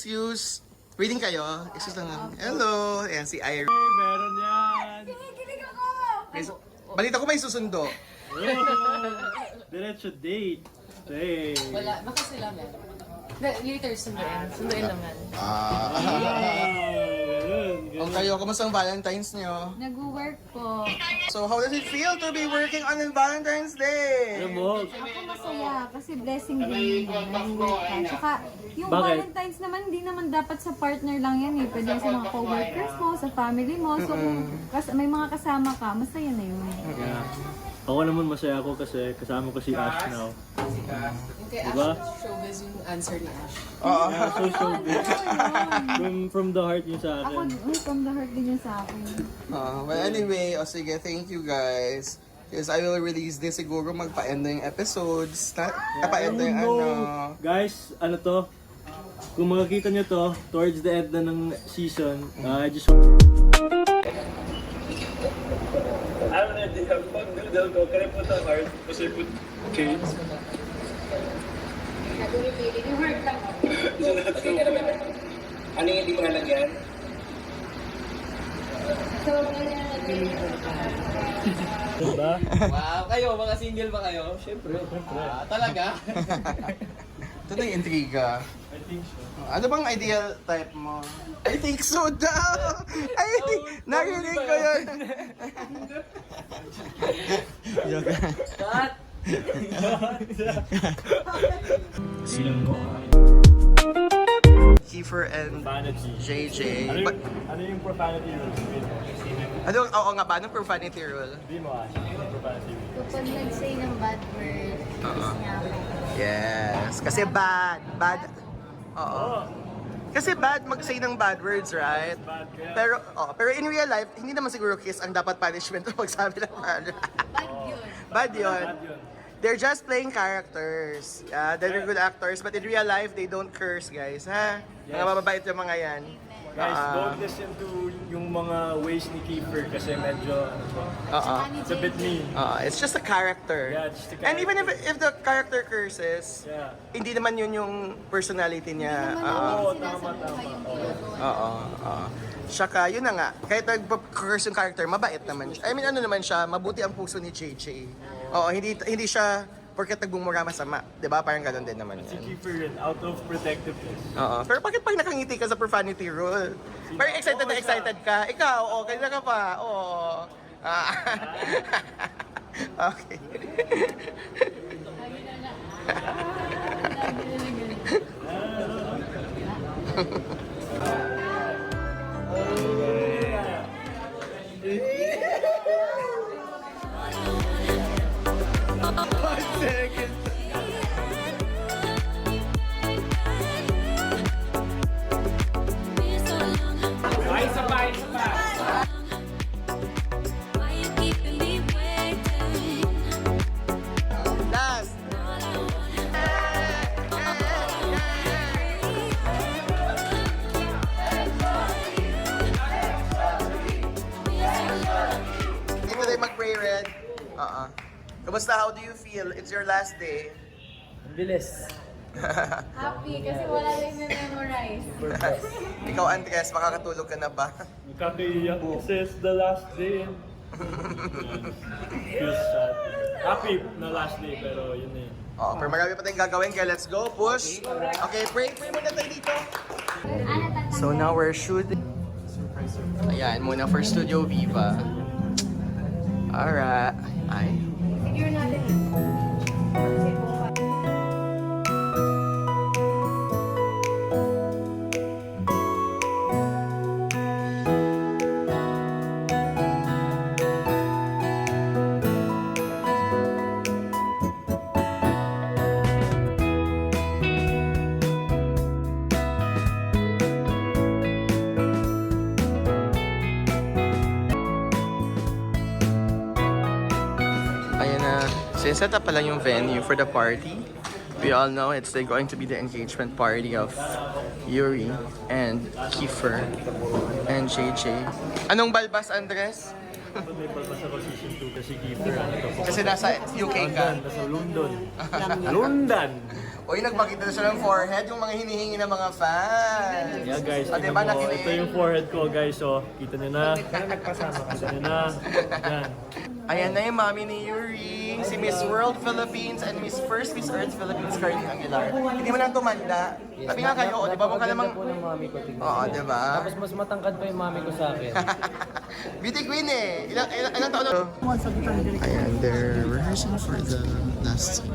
excuse. Reading kayo? Excuse lang. Hello. Ayan, si Ira. Meron yan. Kinikilig ako! Balita ko may susundo. Diretso date. Hey. Wala, baka sila meron. Later, sunduin. Sunduin naman. Ang kayo, kumusta ang Valentine's nyo? Nag-work po. So, how does it feel to be working on Valentine's Day? Mo, Ako masaya kasi blessing din yun. Nag-work ka. Tsaka yung Bakit? Valentine's naman, hindi naman dapat sa partner lang yan eh. Pwede sa mga co-workers mo, sa family mo. So kung may mga kasama ka, masaya na yun. yeah. Ako naman masaya ako kasi kasama ko si Ash now. Okay, Diba? Ash, showbiz yung answer ni Ash. Yeah, so showbiz. From the heart yun sa Ako, akin. from the heart din yun sa akin. Well, anyway, sige, thank you guys. Because I will release this siguro magpa-end na yung episodes. Pa-end na yung Guys, ano to? Kung makikita nyo to, towards the end na ng season, I just... I don't know, they have pag noodle ko. Can I put a heart? Kasi put cake. Ano yung hindi mo nalagyan? Diba? Wow, kayo, mga single ba kayo? Siyempre. Talaga? Ito na yung intriga. I think so. Ano bang ideal type mo? I think so daw! I think, narinig ko yun! Joke. Cut! Silang mo. Kiefer and Profanity. JJ. Ano yung profanity rules? Ano, oo nga ba? Anong profanity rule? Hindi mo Ash. Profanity rules. Kapag nag-say ng bad word, niya ako. Yes. Kasi bad. Bad. Oo. Oh, Kasi bad mag-say ng bad words, right? bad kaya. Pero in real life, hindi naman siguro kiss ang dapat punishment o magsabi ng bad. Bad yun. Bad yun. They're just playing characters. Yeah, they're good actors, but in real life, they don't curse, guys. Ha? Mga Yes. mababait yung mga yan. Guys, don't listen to yung mga ways ni Kiefer kasi medyo ano po, it's a bit mean. It's just a character. Yeah, just a And even if the character curses, Yeah. hindi naman yun yung personality niya. Oo, tama. Oo. Tsaka, yun na nga, kahit nag-curse yung character, mabait naman siya. I mean, ano naman siya, mabuti ang puso ni JJ. Oo, hindi siya porket nagbumura masama. Diba? Parang gano'n din naman Si yan. Kiefer yun, out of protectiveness. Oo. Pero bakit pag nakangiti ka sa profanity rule? Parang excited na excited ka. Ikaw, okay na ka pa. Oo. Okay. Last. Hindi mo tayo mag-pray, Red. Kamusta? How do you feel? It's your last day. Ang bilis. Happy kasi wala lang na-memorize. Ikaw, Andres, makakatulog ka na ba? Nakakaiyak kasi it's the last day. Feels sad. Happy na last day pero yun na yun. Pero marami pa tayong gagawin, kaya let's go, push. Okay, pray muna tayo dito. So now we're shooting. Ayan, muna for Studio Viva. Alright. Ay. Figure natin. Ayan na. Sinet up pa lang yung venue for the party. We all know it's going to be the engagement party of Yuri and Kiefer and JJ. Anong balbas, Andres? Dapat may purpose ako season 2 kasi Kiefer ano to. Kasi nasa UK ka. Nasa London. London! Uy, nagpakita na siya ng forehead, yung mga hinihingi ng mga fans. Yeah guys, O, tingnan diba, mo, nakinig? ito yung forehead ko guys, so kita nyo na. Kita nyo na. Yan. Ayan na yung mami ni Yuri, si Miss World Philippines and First Miss Earth Philippines, Carly Aguilar. Hindi mo lang tumanda. Sabi nga kayo, di ba mo ka namang... po ng mami ko, tingnan. Oo, di ba? Tapos mas matangkad pa yung mami ko sa akin. Beauty queen eh. Ilang taon na? Ayan, they're rehearsing for the last scene.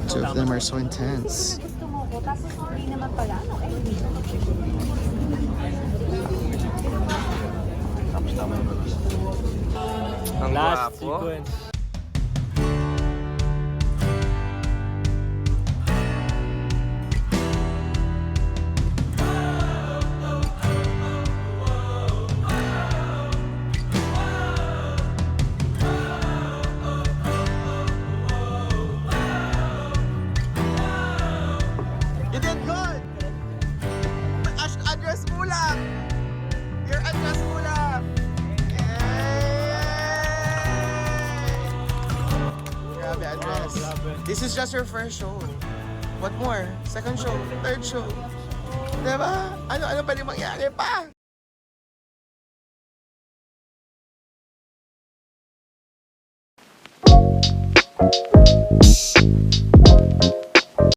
Two of them are so intense. Gusto mo ko, tapos hindi naman pala. Ang Last gwapo. sequence. You did good! Address mo lang! Your address mo lang! Yay! Grabe, address. This is just your first show. What more? Second show? Third show? Diba? Ano pa rin mangyari pa?